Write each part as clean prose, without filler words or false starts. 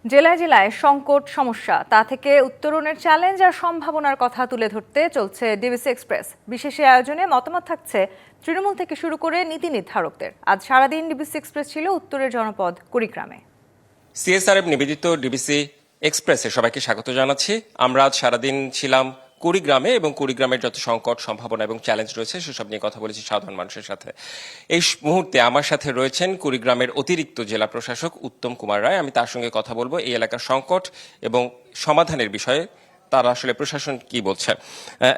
জেলায় জেলায় সংকট সমস্যা তা থেকে উত্তরণের চ্যালেঞ্জ আর সম্ভাবনার কথা তুলে ধরতে চলছে ডিবিসি এক্সপ্রেস। বিশেষ এই আয়োজনে মতামত থাকছে তৃণমূল থেকে শুরু করে নীতি নির্ধারকদের। আজ সারাদিন ডিবিসি এক্সপ্রেস ছিল উত্তরের জনপদ কুড়িগ্রামে। সিএসআরএফ নিবেদিত ডিবিসি এক্সপ্রেসে সবাইকে স্বাগত জানাচ্ছি। আমরা আজ সারাদিন ছিলাম কুড়িগ্রামে এবং কুড়িগ্রামের যত সংকট সম্ভাবনা এবং চ্যালেঞ্জ রয়েছে সেসব নিয়ে কথা বলেছি সাধারণ মানুষের সাথে। এই মুহূর্তে আমার সাথে রয়েছেন কুড়িগ্রামের অতিরিক্ত জেলা প্রশাসক উত্তম কুমার রায়। আমি তার সঙ্গে কথা বলবো এই এলাকার সংকট এবং সমাধানের বিষয়ে তারা আসলে প্রশাসন কি বলছে।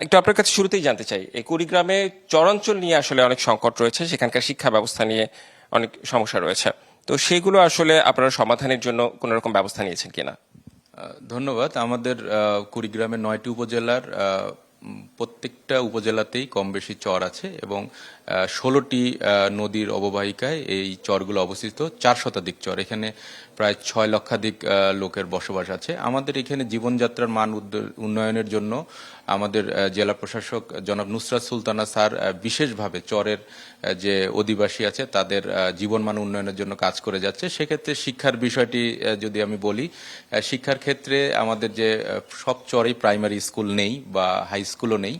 একটু আপনার কাছে শুরুতেই জানতে চাই, এই কুড়িগ্রামে চরাঞ্চল নিয়ে আসলে অনেক সংকট রয়েছে, সেখানকার শিক্ষা ব্যবস্থা নিয়ে অনেক সমস্যা রয়েছে, তো সেগুলো আসলে আপনারা সমাধানের জন্য কোন রকম ব্যবস্থা নিয়েছেন কিনা? ধন্যবাদ। আমাদের কুড়িগ্রামের 9টি উপজেলার প্রত্যেকটা উপজেলাতেই কম বেশি চর আছে এবং 16টি নদীর অববাহিকায় এই চরগুলো অবস্থিত। 4 শতাধিক চর, এখানে প্রায় 6 লক্ষাধিক লোকের বসবাস আছে। আমাদের এখানে জীবনযাত্রার মান উন্নয়নের জন্য আমাদের জেলা প্রশাসক জনাব নুসরাত সুলতানা স্যার বিশেষভাবে চরের যে অধিবাসী আছে তাদের জীবনমান উন্নয়নের জন্য কাজ করে যাচ্ছে। সেক্ষেত্রে শিক্ষার বিষয়টি যদি আমি বলি, শিক্ষার ক্ষেত্রে আমাদের যে সব চরেই প্রাইমারি স্কুল নেই বা হাই স্কুলও নেই।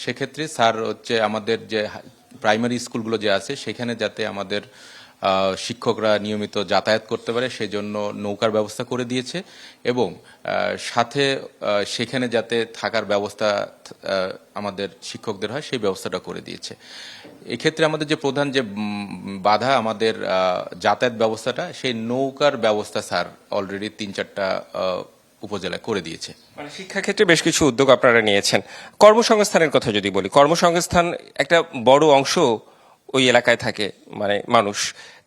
সেক্ষেত্রে স্যার হচ্ছে আমাদের যে প্রাইমারি স্কুলগুলো যে আছে সেখানে যাতে আমাদের শিক্ষকরা নিয়মিত যাতায়াত করতে পারে সেজন্য নৌকার ব্যবস্থা করে দিয়েছে এবং সাথে সেখানে যাতে থাকার ব্যবস্থা আমাদের শিক্ষকদের হয় সেই ব্যবস্থাটা করে দিয়েছে। এক্ষেত্রে আমাদের যে প্রধান যে বাধা আমাদের যাতায়াত ব্যবস্থাটা, সেই নৌকার ব্যবস্থা স্যার অলরেডি 3-4টা উপজেলায় করে দিয়েছে। মানে শিক্ষাক্ষেত্রে বেশ কিছু উদ্যোগ আপনারা নিয়েছেন। কর্মসংস্থানের কথা যদি বলি, কর্মসংস্থান একটা বড় অংশ ওই এলাকায় থাকে, মানে মানুষ,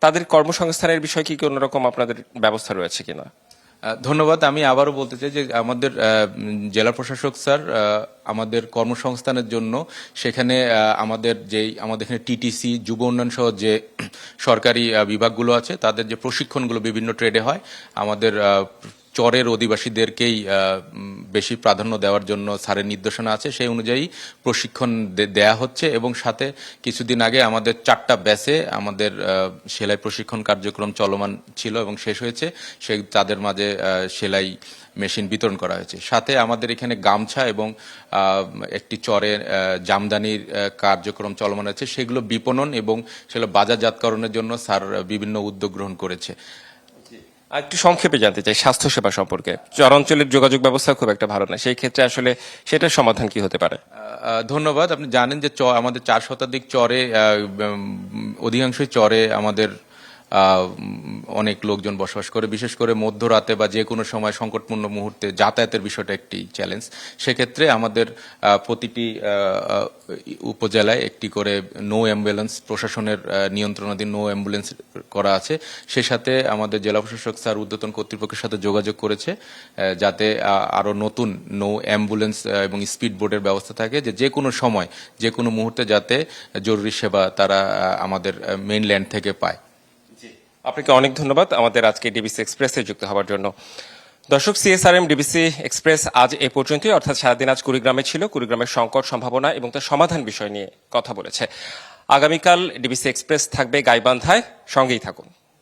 তাদের কর্মসংস্থানের বিষয় কি কোনো রকম আপনাদের ব্যবস্থা রয়েছে কিনা? ধন্যবাদ। আমি আবারও বলতে চাই যে আমাদের জেলা প্রশাসক স্যার আমাদের কর্মসংস্থানের জন্য সেখানে আমাদের এখানে টিটিসি, যুব উন্নয়ন সহ যে সরকারি বিভাগগুলো আছে তাদের যে প্রশিক্ষণগুলো বিভিন্ন ট্রেডে হয়, আমাদের চরের অধিবাসীদেরকেই বেশি প্রাধান্য দেওয়ার জন্য স্যারের নির্দেশনা আছে। সেই অনুযায়ী প্রশিক্ষণ দেয়া হচ্ছে এবং সাথে কিছুদিন আগে আমাদের 4টা ব্যাচে আমাদের সেলাই প্রশিক্ষণ কার্যক্রম চলমান ছিল এবং শেষ হয়েছে। তাদের মাঝে সেলাই মেশিন বিতরণ করা হয়েছে। সাথে আমাদের এখানে গামছা এবং একটি চরে জামদানির কার্যক্রম চলমান আছে, সেগুলো বিপণন এবং সেগুলো বাজারজাতকরণের জন্য স্যার বিভিন্ন উদ্যোগ গ্রহণ করেছে। একটু সংক্ষেপে জানতে চাই স্বাস্থ্যসেবা সম্পর্কে। চরাঞ্চলের যোগাযোগ ব্যবস্থা খুব একটা ভালো না, সেই ক্ষেত্রে আসলে সেটার সমাধান কি হতে পারে? ধন্যবাদ। আপনি জানেন যে আমাদের 4 শতাধিক চরে অধিকাংশই চরে আমাদের অনেক লোকজন বসবাস করে। বিশেষ করে মধ্যরাতে বা যে কোনো সময় সংকটপূর্ণ মুহূর্তে যাতায়াতের বিষয়টা একটি চ্যালেঞ্জ। সেক্ষেত্রে আমাদের প্রতিটি উপজেলায় একটি করে নো অ্যাম্বুলেন্স, প্রশাসনের নিয়ন্ত্রণাধীন নো অ্যাম্বুলেন্স করা আছে। সে সাথে আমাদের জেলা প্রশাসক স্যার ঊর্ধ্বতন কর্তৃপক্ষের সাথে যোগাযোগ করেছে যাতে আরও নতুন নো অ্যাম্বুলেন্স এবং স্পিড বোটের ব্যবস্থা থাকে, যে কোনো সময় যে কোনো মুহূর্তে যাতে জরুরি সেবা তারা আমাদের মেইনল্যান্ড থেকে পায়। আপনাকে অনেক ধন্যবাদ আমাদের আজকে ডিবিসি এক্সপ্রেসে যুক্ত হওয়ার জন্য। দর্শক, সিএসআরএম ডিবিসি এক্সপ্রেস আজ এ পর্যন্তই, অর্থাৎ সারাদিন আজ কুড়িগ্রামে ছিল। কুড়িগ্রামের সংকট সম্ভাবনা এবং তার সমাধান বিষয় নিয়ে কথা বলেছে। আগামীকাল ডিবিসি এক্সপ্রেস থাকবে গাইবান্ধায়, সঙ্গেই থাকুন।